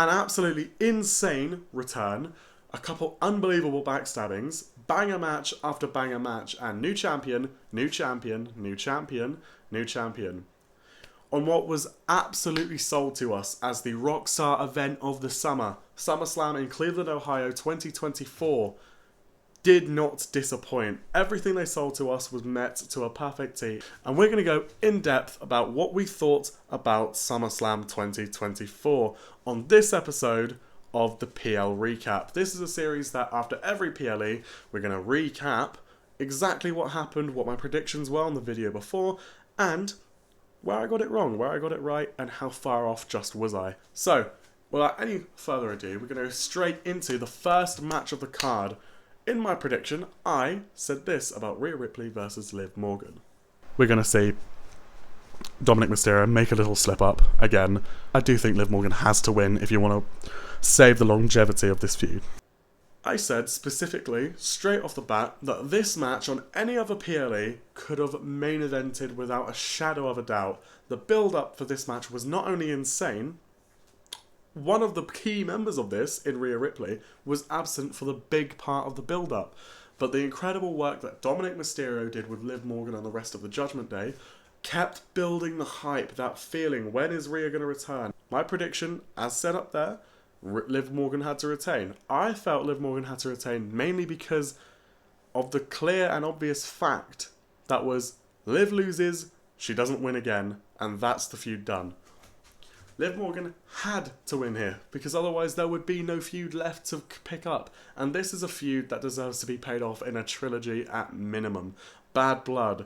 An absolutely insane return, a couple unbelievable backstabbings, banger match after banger match, and new champion, new champion, new champion, new champion. On what was absolutely sold to us as the rockstar event of the summer, Summerslam in Cleveland, Ohio 2024, did not disappoint. Everything they sold to us was met to a perfect T. And we're going to go in depth about what we thought about SummerSlam 2024 on this episode of the PLrEcap. This is a series that after every PLE, we're going to recap exactly what happened, what my predictions were on the video before, and where I got it wrong, where I got it right, and how far off just was I. So, without any further ado, we're going to go straight into the first match of the card. In my prediction, I said this about Rhea Ripley versus Liv Morgan. We're going to see Dominic Mysterio make a little slip up again. I do think Liv Morgan has to win if you want to save the longevity of this feud. I said specifically, straight off the bat, that this match on any other PLE could have main evented without a shadow of a doubt. The build-up for this match was not only insane, one of the key members of this, in Rhea Ripley, was absent for the big part of the build-up. But the incredible work that Dominic Mysterio did with Liv Morgan and the rest of the Judgment Day kept building the hype, that feeling, when is Rhea going to return? My prediction, as set up there, Liv Morgan had to retain. I felt Liv Morgan had to retain mainly because of the clear and obvious fact that was Liv loses, she doesn't win again, and that's the feud done. Liv Morgan had to win here because otherwise there would be no feud left to pick up, and this is a feud that deserves to be paid off in a trilogy at minimum. Bad Blood.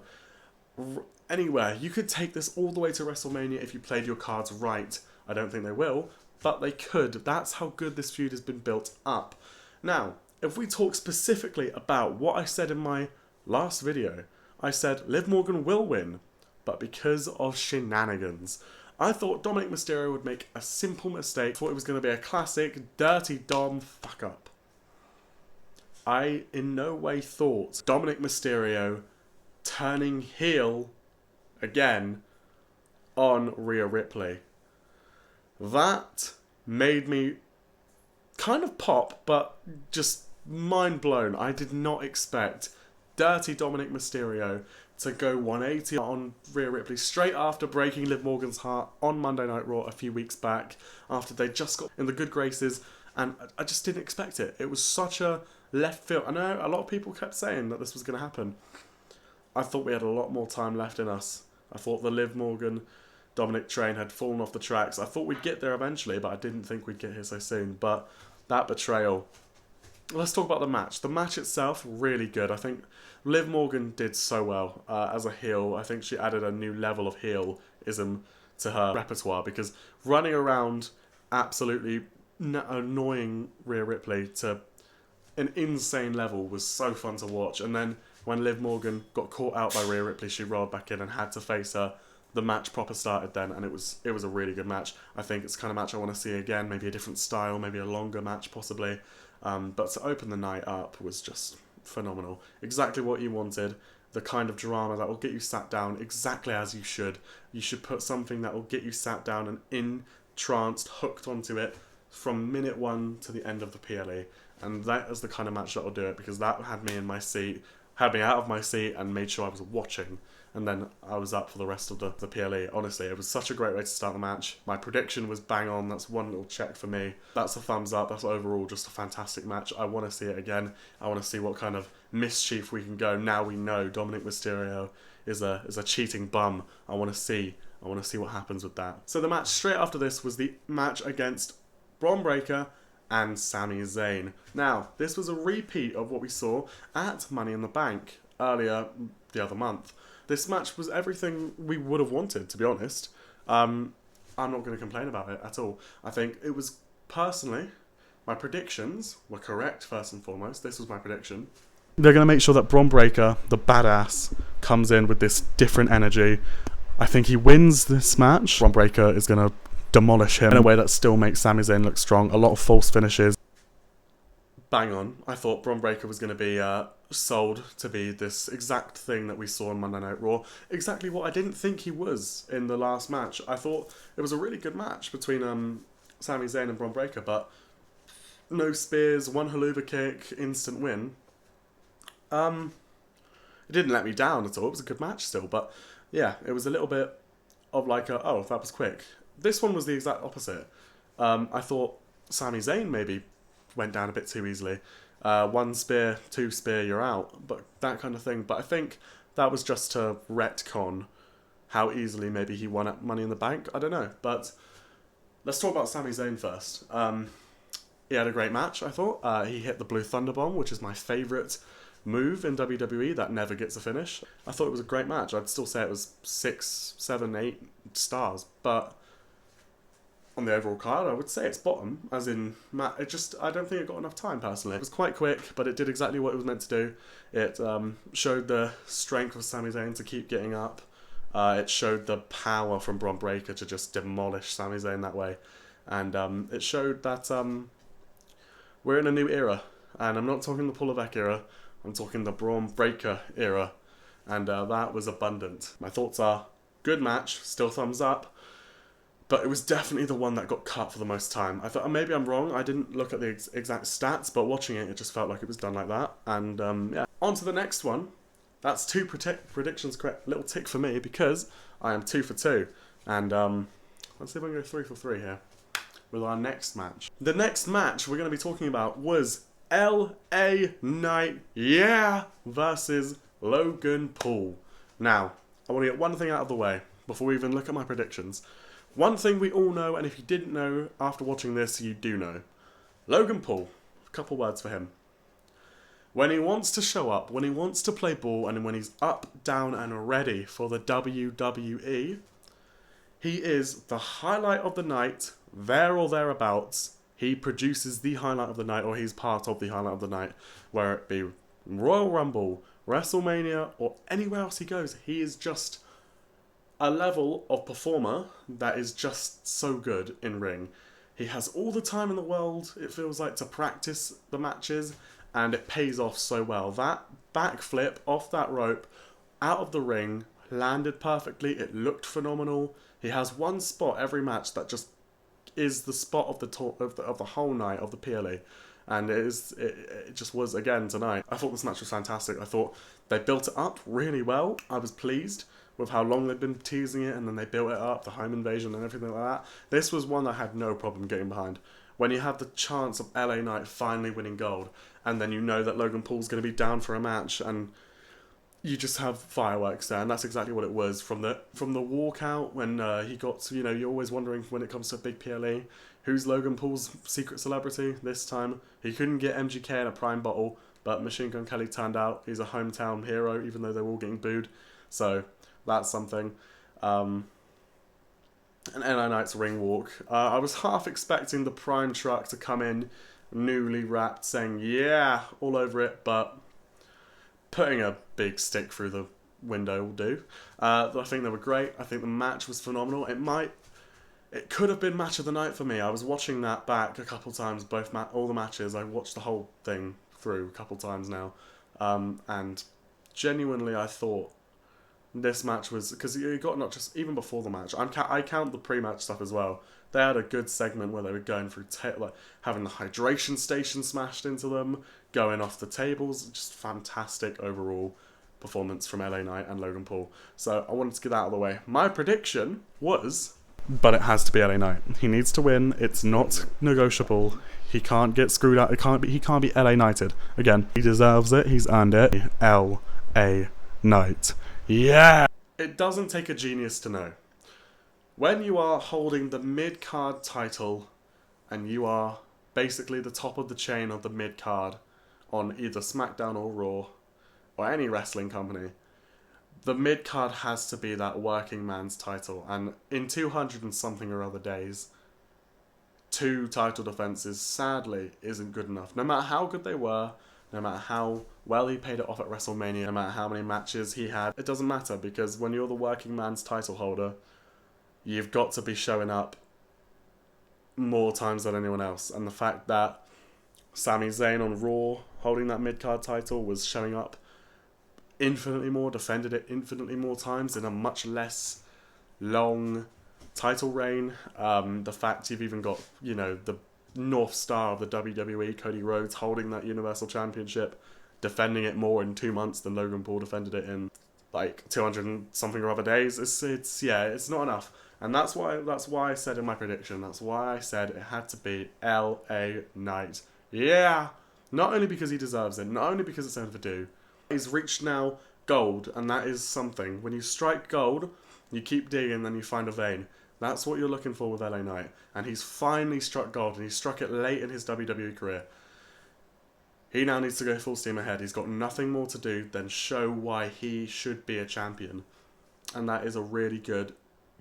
Anywhere, you could take this all the way to WrestleMania if you played your cards right. I don't think they will, but they could. That's how good this feud has been built up. Now, if we talk specifically about what I said in my last video, I said Liv Morgan will win, but because of shenanigans. I thought Dominic Mysterio would make a simple mistake. Thought it was going to be a classic dirty Dom fuck up. I in no way thought Dominic Mysterio turning heel again on Rhea Ripley. That made me kind of pop, but just mind blown. I did not expect dirty Dominic Mysterio to go 180 on Rhea Ripley straight after breaking Liv Morgan's heart on Monday Night Raw a few weeks back, after they just got in the good graces, and I just didn't expect it. It was such a left field. I know a lot of people kept saying that this was going to happen. I thought we had a lot more time left in us. I thought the Liv Morgan Dominic train had fallen off the tracks. I thought we'd get there eventually, but I didn't think we'd get here so soon. But that betrayal. Let's talk about the match. The match itself, really good. I think Liv Morgan did so well as a heel. I think she added a new level of heel-ism to her repertoire, because running around absolutely annoying Rhea Ripley to an insane level was so fun to watch. And then when Liv Morgan got caught out by Rhea Ripley, she rolled back in and had to face her. The match proper started then, and it was a really good match. I think it's the kind of match I want to see again, maybe a different style, maybe a longer match possibly. But to open the night up was just phenomenal. Exactly what you wanted. The kind of drama that will get you sat down exactly as you should. You should put something that will get you sat down and entranced, hooked onto it from minute one to the end of the PLE. And that is the kind of match that will do it, because that had me in my seat, had me out of my seat and made sure I was watching. And then I was up for the rest of the PLE. Honestly, it was such a great way to start the match. My prediction was bang on. That's one little check for me. That's a thumbs up. That's overall just a fantastic match. I want to see it again. I want to see what kind of mischief we can go. Now we know Dominic Mysterio is a cheating bum. I want to see what happens with that. So the match straight after this was the match against Bron Breakker and Sami Zayn. Now, this was a repeat of what we saw at Money in the Bank earlier the other month. This match was everything we would have wanted, to be honest. I'm not going to complain about it at all. I think it was, personally, my predictions were correct, first and foremost. This was my prediction. They're going to make sure that Bron Breakker, the badass, comes in with this different energy. I think he wins this match. Bron Breakker is going to demolish him in a way that still makes Sami Zayn look strong. A lot of false finishes. Bang on. I thought Bron Breakker was going to be sold to be this exact thing that we saw on Monday Night Raw. Exactly what I didn't think he was in the last match. I thought it was a really good match between Sami Zayn and Braun Breaker, but no spears, one haluva kick, instant win. It didn't let me down at all. It was a good match still, but yeah, it was a little bit of like oh, that was quick. This one was the exact opposite. I thought Sami Zayn maybe went down a bit too easily. One spear, two spear, you're out, but that kind of thing. But I think that was just to retcon how easily maybe he won at Money in the Bank. I don't know, but let's talk about Sami Zayn first. He had a great match, I thought. He hit the Blue Thunder Bomb, which is my favourite move in WWE that never gets a finish. I thought it was a great match. I'd still say it was 6, 7, 8 stars, but on the overall card, I would say it's bottom, as in, I don't think it got enough time, personally. It was quite quick, but it did exactly what it was meant to do. It showed the strength of Sami Zayn to keep getting up. It showed the power from Braun Breaker to just demolish Sami Zayn that way. And it showed that we're in a new era. And I'm not talking the PLrEcap era, I'm talking the Braun Breaker era. And that was abundant. My thoughts are, good match, still thumbs up. But it was definitely the one that got cut for the most time. I thought, maybe I'm wrong, I didn't look at the exact stats, but watching it, it just felt like it was done like that. And yeah, on to the next one. That's 2 predictions correct. Little tick for me, because I am 2 for 2. And let's see if I can go 3 for 3 here with our next match. The next match we're going to be talking about was LA Knight, yeah, versus Logan Paul. Now, I want to get one thing out of the way before we even look at my predictions. One thing we all know, and if you didn't know after watching this, you do know. Logan Paul, a couple words for him. When he wants to show up, when he wants to play ball, and when he's up, down, and ready for the WWE, he is the highlight of the night, there or thereabouts. He produces the highlight of the night, or he's part of the highlight of the night, whether it be Royal Rumble, WrestleMania, or anywhere else he goes. He is just a level of performer that is just so good in ring. He has all the time in the world, it feels like, to practice the matches, and it pays off so well. That backflip off that rope, out of the ring, landed perfectly. It looked phenomenal. He has one spot every match that just is the spot of the whole night of the PLE, and it just was again tonight. I thought this match was fantastic. I thought they built it up really well. I was pleased with how long they'd been teasing it, and then they built it up, the home invasion and everything like that. This was one I had no problem getting behind. When you have the chance of LA Knight finally winning gold, and then you know that Logan Paul's going to be down for a match, and you just have fireworks there, and that's exactly what it was. From the walkout, when he got to, you're always wondering when it comes to a big PLE, who's Logan Paul's secret celebrity this time? He couldn't get MGK in a prime bottle, but Machine Gun Kelly turned out. He's a hometown hero, even though they were all getting booed. So that's something. And LA Knight's ring walk. I was half expecting the prime truck to come in, newly wrapped, saying yeah all over it, but putting a big stick through the window will do. I think they were great. I think the match was phenomenal. It could have been match of the night for me. I was watching that back a couple times, all the matches. I watched the whole thing through a couple times now, and genuinely I thought this match was, because you got not just even before the match. I count the pre-match stuff as well. They had a good segment where they were going through having the hydration station smashed into them, going off the tables. Just fantastic overall performance from LA Knight and Logan Paul. So I wanted to get that out of the way. My prediction was, but it has to be LA Knight. He needs to win. It's not negotiable. He can't get screwed out. He can't be LA Knighted again. He deserves it. He's earned it. LA Knight. Yeah! It doesn't take a genius to know. When you are holding the mid-card title and you are basically the top of the chain of the mid-card on either SmackDown or Raw or any wrestling company, the mid-card has to be that working man's title. And in 200 and something or other days, 2 title defenses sadly isn't good enough. No matter how good they were, no matter how well he paid it off at WrestleMania, no matter how many matches he had, it doesn't matter, because when you're the working man's title holder, you've got to be showing up more times than anyone else. And the fact that Sami Zayn on Raw, holding that mid-card title, was showing up infinitely more, defended it infinitely more times in a much less long title reign. The fact you've even got, you know, the North Star of the WWE, Cody Rhodes, holding that Universal Championship, defending it more in 2 months than Logan Paul defended it in like 200 and something or other days. It's not enough. And that's why I said in my prediction, that's why I said it had to be LA Knight. Yeah! Not only because he deserves it, not only because it's overdue. He's reached now gold, and that is something. When you strike gold, you keep digging, then you find a vein. That's what you're looking for with LA Knight. And he's finally struck gold, and he struck it late in his WWE career. He now needs to go full steam ahead. He's got nothing more to do than show why he should be a champion. And that is a really good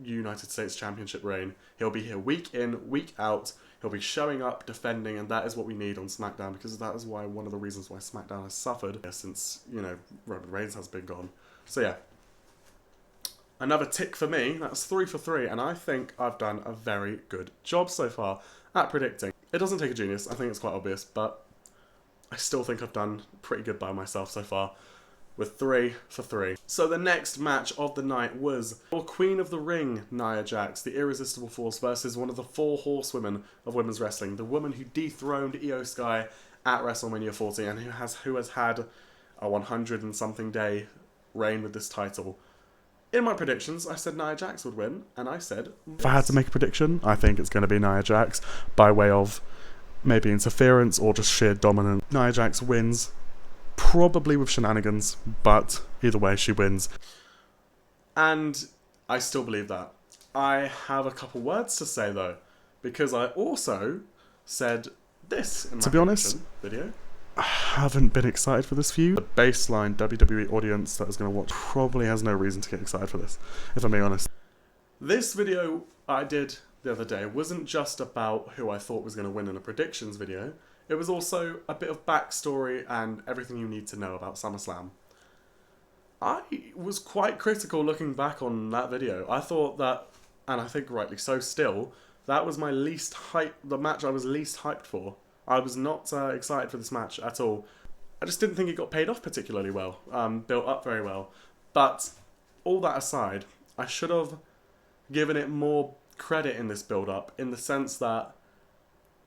United States Championship reign. He'll be here week in, week out. He'll be showing up, defending, and that is what we need on SmackDown, because that is why one of the reasons why SmackDown has suffered since, you know, Roman Reigns has been gone. So yeah, another tick for me. That's 3 for 3, and I think I've done a very good job so far at predicting. It doesn't take a genius. I think it's quite obvious, but I still think I've done pretty good by myself so far, with 3 for 3. So the next match of the night was for Queen of the Ring, Nia Jax, the Irresistible Force, versus one of the 4 horsewomen of women's wrestling, the woman who dethroned Io Sky at WrestleMania 40 and who has had a 100 and something day reign with this title. In my predictions, I said Nia Jax would win, and I said, if I had to make a prediction, I think it's going to be Nia Jax by way of maybe interference or just sheer dominance. Nia Jax wins, probably with shenanigans, but either way she wins. And I still believe that. I have a couple words to say though, because I also said this in my video. I haven't been excited for this feud. The baseline WWE audience that is going to watch probably has no reason to get excited for this, if I'm being honest. This video I did the other day wasn't just about who I thought was going to win in a predictions video. It was also a bit of backstory and everything you need to know about SummerSlam. I was quite critical looking back on that video. I thought that, and I think rightly so still, that was the match I was least hyped for. I was not excited for this match at all. I just didn't think it got paid off particularly well, built up very well. But all that aside, I should have given it more credit in this build-up, in the sense that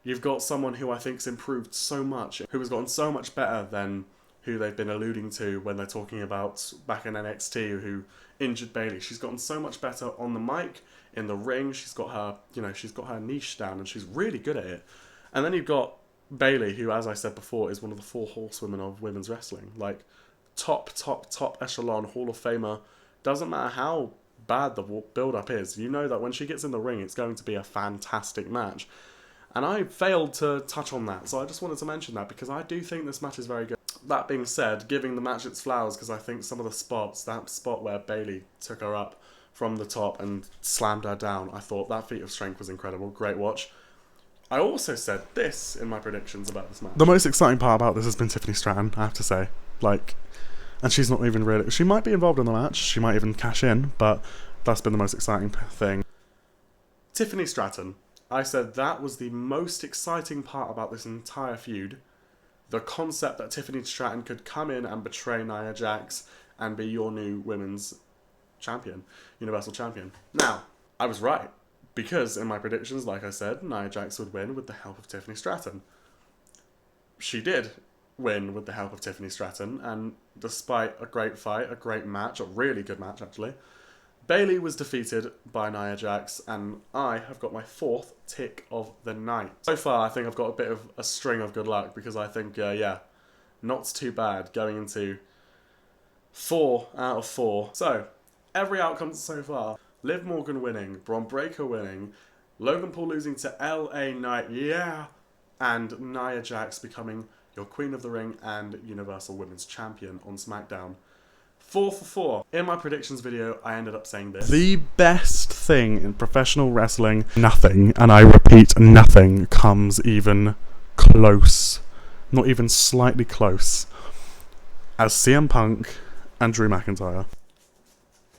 you've got someone who I think's improved so much, who has gotten so much better than who they've been alluding to when they're talking about back in NXT, who injured Bayley. She's gotten so much better on the mic, in the ring. She's got her niche down, and she's really good at it. And then you've got Bayley, who, as I said before, is one of the 4 horsewomen of women's wrestling. Like, top echelon Hall of Famer. Doesn't matter how bad the build-up is. You know that when she gets in the ring, it's going to be a fantastic match. And I failed to touch on that, so I just wanted to mention that, because I do think this match is very good. That being said, giving the match its flowers, because I think some of the spots, that spot where Bayley took her up from the top and slammed her down, I thought that feat of strength was incredible. Great watch. I also said this in my predictions about this match. The most exciting part about this has been Tiffany Stratton, I have to say. And she's not even really... She might be involved in the match, she might even cash in, but that's been the most exciting thing. Tiffany Stratton. I said that was the most exciting part about this entire feud. The concept that Tiffany Stratton could come in and betray Nia Jax and be your new women's champion, Universal Champion. Now, I was right. Because in my predictions, like I said, Nia Jax would win with the help of Tiffany Stratton. She did win with the help of Tiffany Stratton, and despite a great fight, a great match, a really good match actually, Bayley was defeated by Nia Jax, and I have got my 4th tick of the night. So far, I think I've got a bit of a string of good luck, because I think, not too bad going into 4 out of 4. So, every outcome so far. Liv Morgan winning, Bron Breakker winning, Logan Paul losing to LA Knight, and Nia Jax becoming your Queen of the Ring and Universal Women's Champion on SmackDown. 4 for 4. In my predictions video, I ended up saying this. The best thing in professional wrestling, nothing, and I repeat, nothing, comes even close, not even slightly close, as CM Punk and Drew McIntyre.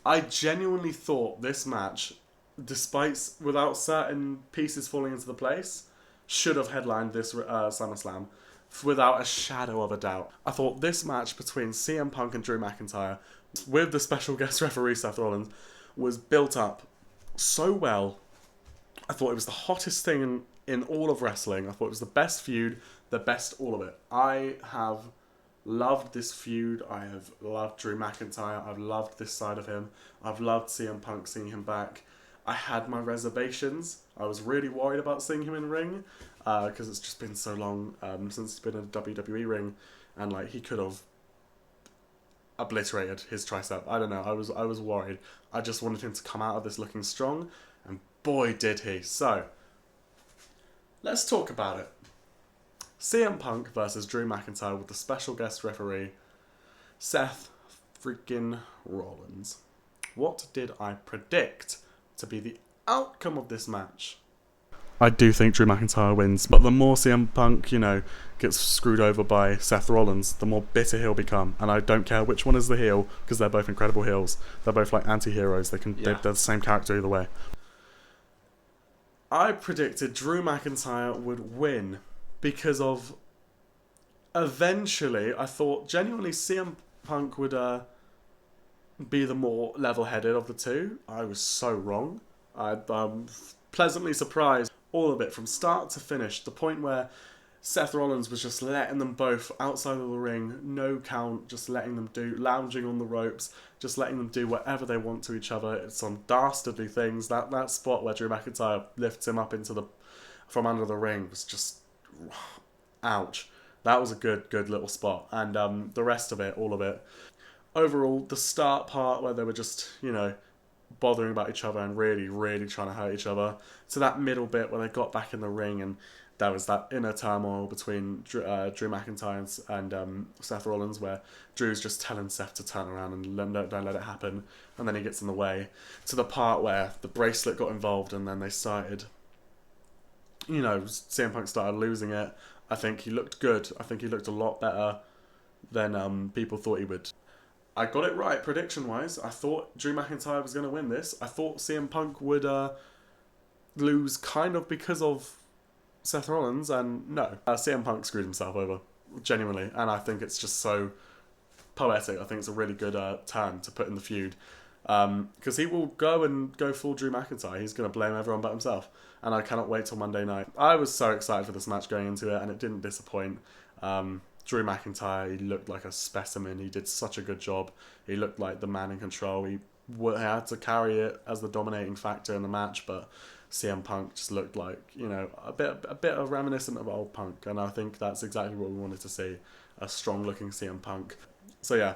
I genuinely thought this match, without certain pieces falling into the place, should have headlined this SummerSlam, without a shadow of a doubt. I thought this match between CM Punk and Drew McIntyre, with the special guest referee Seth Rollins, was built up so well. I thought it was the hottest thing in all of wrestling. I thought it was the best feud, the best all of it. I have loved this feud. I have loved Drew McIntyre. I've loved this side of him. I've loved CM Punk, seeing him back. I had my reservations. I was really worried about seeing him in the ring because it's just been so long since he's been in a WWE ring, and like he could have obliterated his tricep. I don't know. I was worried. I just wanted him to come out of this looking strong, and boy did he. So let's talk about it. CM Punk versus Drew McIntyre with the special guest referee Seth freaking Rollins. What did I predict to be the outcome of this match? I do think Drew McIntyre wins, but the more CM Punk, gets screwed over by Seth Rollins, the more bitter he'll become. And I don't care which one is the heel, because they're both incredible heels. They're both like anti-heroes. They're the same character either way. I predicted Drew McIntyre would win because of eventually I thought genuinely CM Punk would be the more level-headed of the two. I was so wrong. I'm pleasantly surprised. All of it from start to finish. The point where Seth Rollins was just letting them both outside of the ring, no count, just letting them lounging on the ropes, just letting them do whatever they want to each other. It's some dastardly things. That spot where Drew McIntyre lifts him up from under the ring was just, ouch. That was a good little spot. And the rest of it, all of it. Overall, the start part where they were just, bothering about each other and really, really trying to hurt each other, to that middle bit where they got back in the ring and there was that inner turmoil between Drew McIntyre and Seth Rollins, where Drew's just telling Seth to turn around and don't let it happen, and then he gets in the way, to the part where the bracelet got involved and then they started, CM Punk started losing it. I think he looked good. I think he looked a lot better than people thought he would. I got it right prediction-wise. I thought Drew McIntyre was going to win this. I thought CM Punk would lose kind of because of Seth Rollins, and no. CM Punk screwed himself over, genuinely, and I think it's just so poetic. I think it's a really good turn to put in the feud, because he will go full Drew McIntyre. He's going to blame everyone but himself, and I cannot wait till Monday night. I was so excited for this match going into it, and it didn't disappoint. Drew McIntyre, he looked like a specimen. He did such a good job. He looked like the man in control. He had to carry it as the dominating factor in the match, but CM Punk just looked like, a bit of reminiscent of old Punk, and I think that's exactly what we wanted to see, a strong-looking CM Punk. So yeah,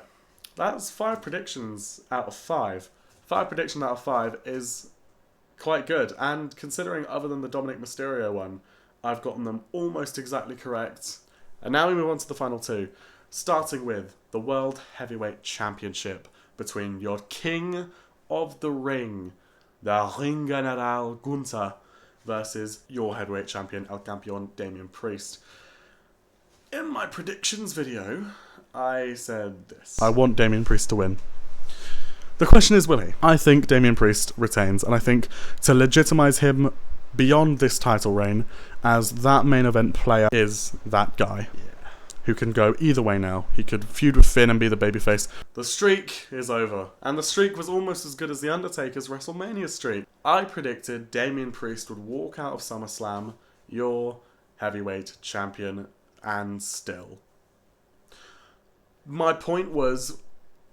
that's 5 predictions out of 5. 5 predictions out of 5 is quite good, and considering other than the Dominic Mysterio one, I've gotten them almost exactly correct. And now we move on to the final 2, starting with the World Heavyweight Championship between your King of the Ring, the Ring General Gunther, versus your Heavyweight Champion, El Campeón Damian Priest. In my predictions video, I said this. I want Damian Priest to win. The question is, will he? I think Damian Priest retains, and I think to legitimise him beyond this title reign as that main event player is that guy. Who can go either way now. He could feud with Finn and be the babyface. The streak is over. And the streak was almost as good as The Undertaker's WrestleMania streak. I predicted Damian Priest would walk out of SummerSlam, your heavyweight champion, and still. My point was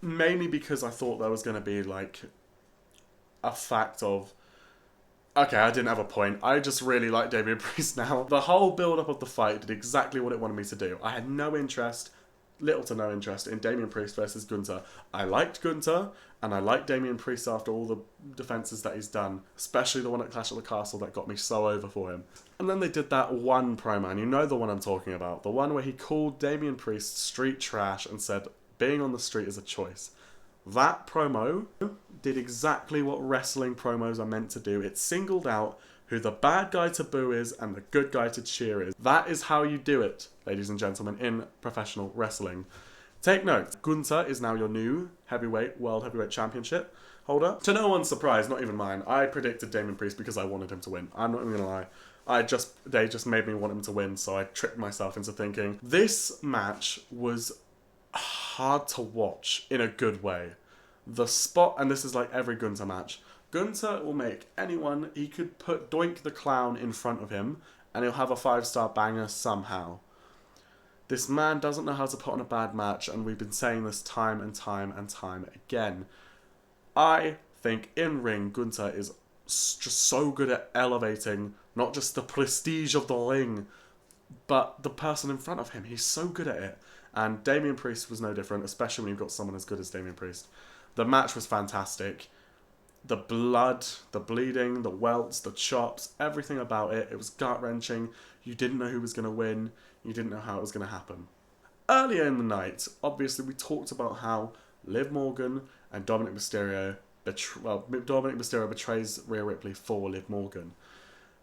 mainly because I thought there was going to be like a fact of, okay, I didn't have a point. I just really like Damian Priest now. The whole build-up of the fight did exactly what it wanted me to do. I had little to no interest in Damian Priest versus Gunther. I liked Gunther, and I liked Damian Priest after all the defenses that he's done, especially the one at Clash at the Castle that got me so over for him. And then they did that one promo, and you know the one I'm talking about. The one where he called Damian Priest street trash and said, being on the street is a choice. That promo did exactly what wrestling promos are meant to do. It singled out who the bad guy to boo is and the good guy to cheer is. That is how you do it, ladies and gentlemen, in professional wrestling. Take note, Gunther is now your new World Heavyweight Championship holder. To no one's surprise, not even mine, I predicted Damian Priest because I wanted him to win. I'm not even gonna lie. They just made me want him to win, so I tricked myself into thinking. This match was hard to watch in a good way. The spot, and this is like every Gunther match, Gunther will make anyone, he could put Doink the Clown in front of him and he'll have a 5-star banger somehow. This man doesn't know how to put on a bad match, and we've been saying this time and time and time again. I think in ring, Gunther is just so good at elevating not just the prestige of the ring, but the person in front of him. He's so good at it. And Damian Priest was no different, especially when you've got someone as good as Damian Priest. The match was fantastic. The blood, the bleeding, the welts, the chops, everything about it. It was gut-wrenching. You didn't know who was going to win. You didn't know how it was going to happen. Earlier in the night, obviously, we talked about how Liv Morgan and Dominic Mysterio Dominic Mysterio betrays Rhea Ripley for Liv Morgan.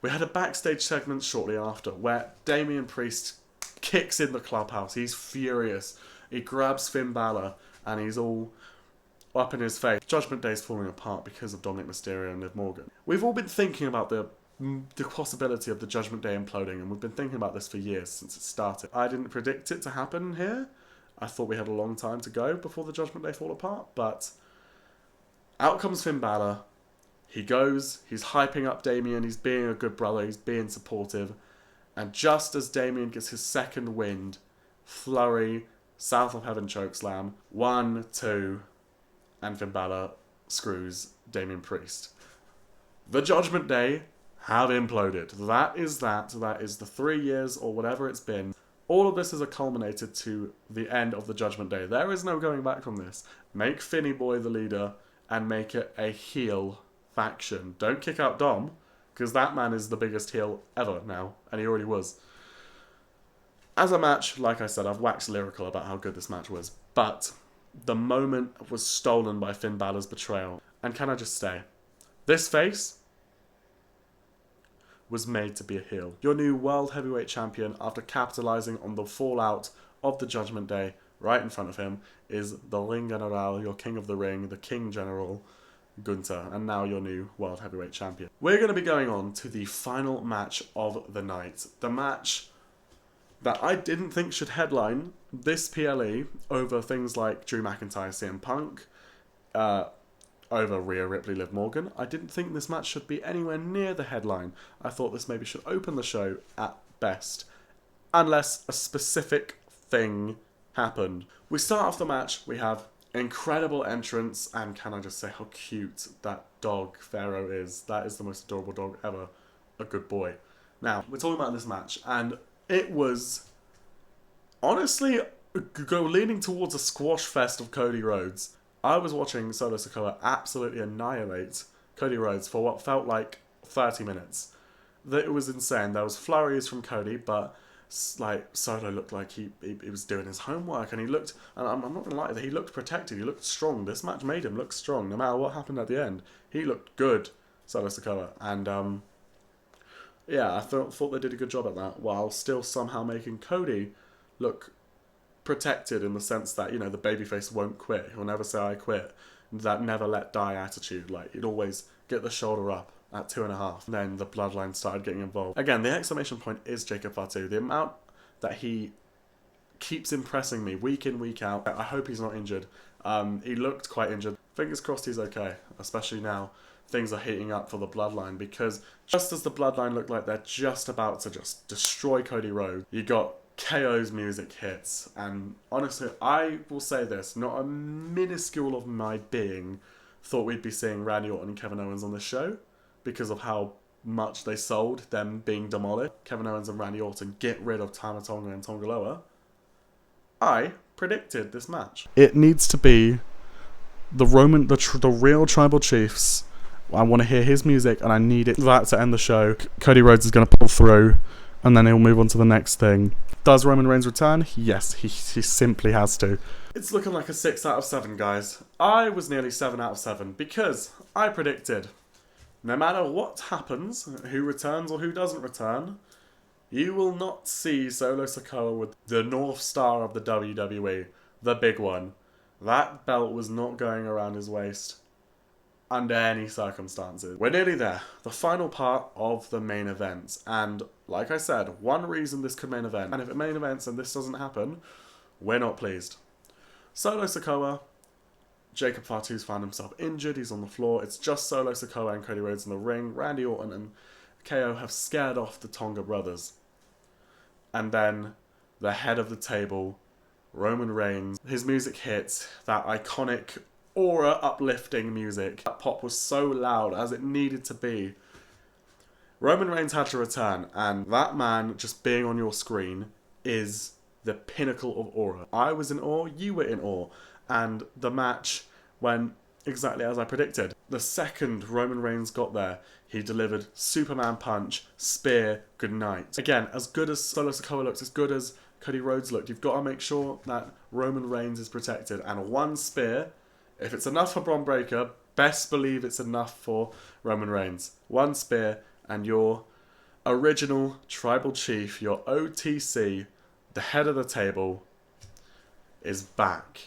We had a backstage segment shortly after where Damian Priest kicks in the clubhouse. He's furious. He grabs Finn Balor and he's all up in his face. Judgment Day's falling apart because of Dominic Mysterio and Liv Morgan. We've all been thinking about the possibility of the Judgment Day imploding, and we've been thinking about this for years since it started. I didn't predict it to happen here. I thought we had a long time to go before the Judgment Day fall apart, but out comes Finn Balor. He goes, he's hyping up Damian, he's being a good brother, he's being supportive, and just as Damian gets his second wind, flurry, South of Heaven chokeslam, 1, 2, and Finn Balor screws Damian Priest. The Judgment Day have imploded. That is the 3 years or whatever it's been. All of this is culminated to the end of the Judgment Day. There is no going back from this. Make Finny Boy the leader and make it a heel faction. Don't kick out Dom, because that man is the biggest heel ever now, and he already was. As a match, like I said, I've waxed lyrical about how good this match was, but the moment was stolen by Finn Balor's betrayal. And can I just say, this face was made to be a heel. Your new World Heavyweight Champion, after capitalising on the fallout of the Judgment Day right in front of him, is the Ring General, your King of the Ring, the King General, Gunther, and now your new World Heavyweight Champion. We're going to be going on to the final match of the night. The match that I didn't think should headline this PLE over things like Drew McIntyre, CM Punk, over Rhea Ripley, Liv Morgan. I didn't think this match should be anywhere near the headline. I thought this maybe should open the show at best, unless a specific thing happened. We start off the match, we have incredible entrance, and can I just say how cute that dog Pharaoh is. That is the most adorable dog ever. A good boy. Now, we're talking about this match, and it was honestly leaning towards a squash fest of Cody Rhodes. I was watching Solo Sikoa absolutely annihilate Cody Rhodes for what felt like 30 minutes. It was insane. There was flurries from Cody, but like Solo looked like he was doing his homework, and he looked, and I'm not gonna lie, he looked protected, he looked strong. This match made him look strong, no matter what happened at the end. He looked good, Solo Sikoa, and yeah, I thought they did a good job at that, while still somehow making Cody look protected in the sense that, you know, the babyface won't quit. He'll never say I quit. That never let die attitude. Like, he'd always get the shoulder up at 2.5. Then the bloodline started getting involved. Again, the exclamation point is Jacob Fatu. The amount that he keeps impressing me week in, week out. I hope he's not injured. He looked quite injured. Fingers crossed he's okay, especially now things are heating up for the bloodline, because just as the bloodline looked like they're just about to just destroy Cody Rhodes, you got KO's music hits, and honestly, I will say this, not a minuscule of my being thought we'd be seeing Randy Orton and Kevin Owens on this show, because of how much they sold them being demolished. Kevin Owens and Randy Orton get rid of Tama Tonga and Tonga Loa. I predicted this match. It needs to be the real tribal chiefs. I want to hear his music, and I need that to end the show. Cody Rhodes is going to pull through, and then he'll move on to the next thing. Does Roman Reigns return? Yes, he simply has to. It's looking like a 6 out of 7, guys. I was nearly 7 out of 7, because I predicted, no matter what happens, who returns or who doesn't return, you will not see Solo Sikoa with the North Star of the WWE, the big one. That belt was not going around his waist under any circumstances. We're nearly there. The final part of the main event. And like I said, one reason this could main event, and if it main events and this doesn't happen, we're not pleased. Solo Sikoa Jacob Fatu's found himself injured. He's on the floor. It's just Solo Sikoa and Cody Rhodes in the ring. Randy Orton and KO have scared off the Tonga brothers. And then the head of the table, Roman Reigns, his music hits, that iconic, aura-uplifting music. That pop was so loud, as it needed to be. Roman Reigns had to return, and that man just being on your screen is the pinnacle of aura. I was in awe, you were in awe, and the match went exactly as I predicted. The second Roman Reigns got there, he delivered Superman punch, spear, good night. Again, as good as Solo Sikoa looks, as good as Cody Rhodes looked, you've got to make sure that Roman Reigns is protected. And one spear, if it's enough for Bron Breakker, best believe it's enough for Roman Reigns. One spear, and your original tribal chief, your OTC, the head of the table, is back.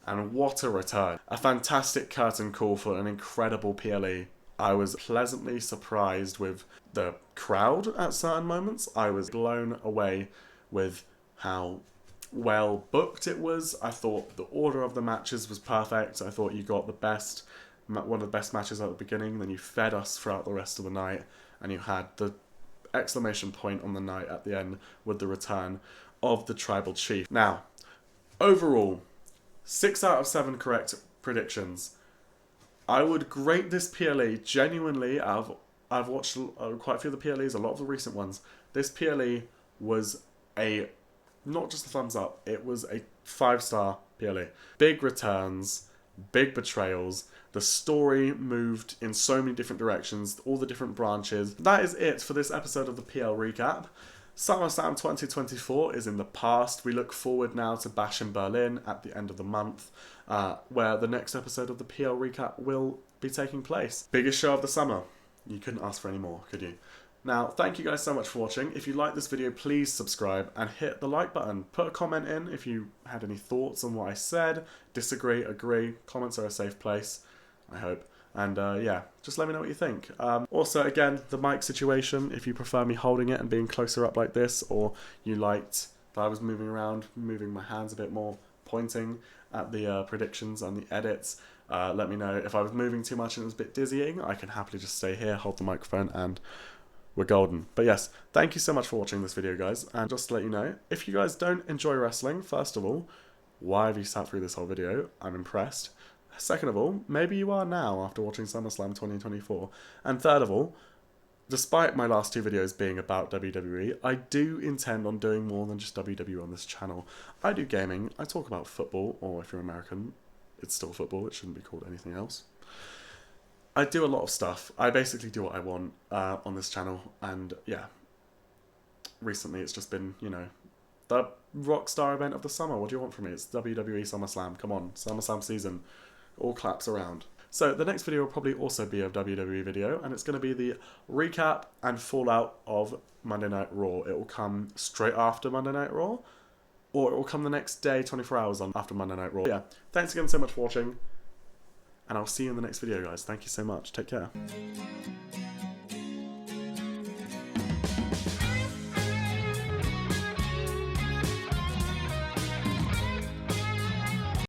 And what a return. A fantastic curtain call for an incredible PLE. I was pleasantly surprised with the crowd at certain moments. I was blown away with how well booked it was. I thought the order of the matches was perfect. I thought you got one of the best matches at the beginning, then you fed us throughout the rest of the night, and you had the exclamation point on the night at the end with the return of the tribal chief. Now, overall, 6 out of 7 correct predictions. I would grade this PLE genuinely. I've watched quite a few of the PLEs, a lot of the recent ones. This PLE was not just a thumbs up, it was a 5-star PLE. Big returns, big betrayals. The story moved in so many different directions, all the different branches. That is it for this episode of the PLrEcap. Summerslam 2024 is in the past. We look forward now to Bash in Berlin at the end of the month, where the next episode of the PLrEcap will be taking place. Biggest show of the summer. You couldn't ask for any more, could you? Now, thank you guys so much for watching. If you like this video, please subscribe and hit the like button. Put a comment in if you had any thoughts on what I said, disagree, agree. Comments are a safe place, I hope. And yeah, just let me know what you think. Also, again, the mic situation, if you prefer me holding it and being closer up like this, or you liked that I was moving around, moving my hands a bit more, pointing at the predictions and the edits, let me know. If I was moving too much and it was a bit dizzying, I can happily just stay here, hold the microphone, and we're golden. But yes, thank you so much for watching this video, guys. And just to let you know, if you guys don't enjoy wrestling, first of all, why have you sat through this whole video? I'm impressed. Second of all, maybe you are now after watching SummerSlam 2024. And third of all, despite my last 2 videos being about WWE, I do intend on doing more than just WWE on this channel. I do gaming, I talk about football, or if you're American, it's still football, it shouldn't be called anything else. I do a lot of stuff. I basically do what I want on this channel, and yeah, recently it's just been, you know, the rockstar event of the summer. What do you want from me? It's WWE SummerSlam. Come on, SummerSlam season. All claps around. So the next video will probably also be a WWE video, and it's going to be the recap and fallout of Monday Night Raw. It will come straight after Monday Night Raw, or it will come the next day, 24 hours after Monday Night Raw. Yeah, thanks again so much for watching, and I'll see you in the next video, guys. Thank you so much. Take care.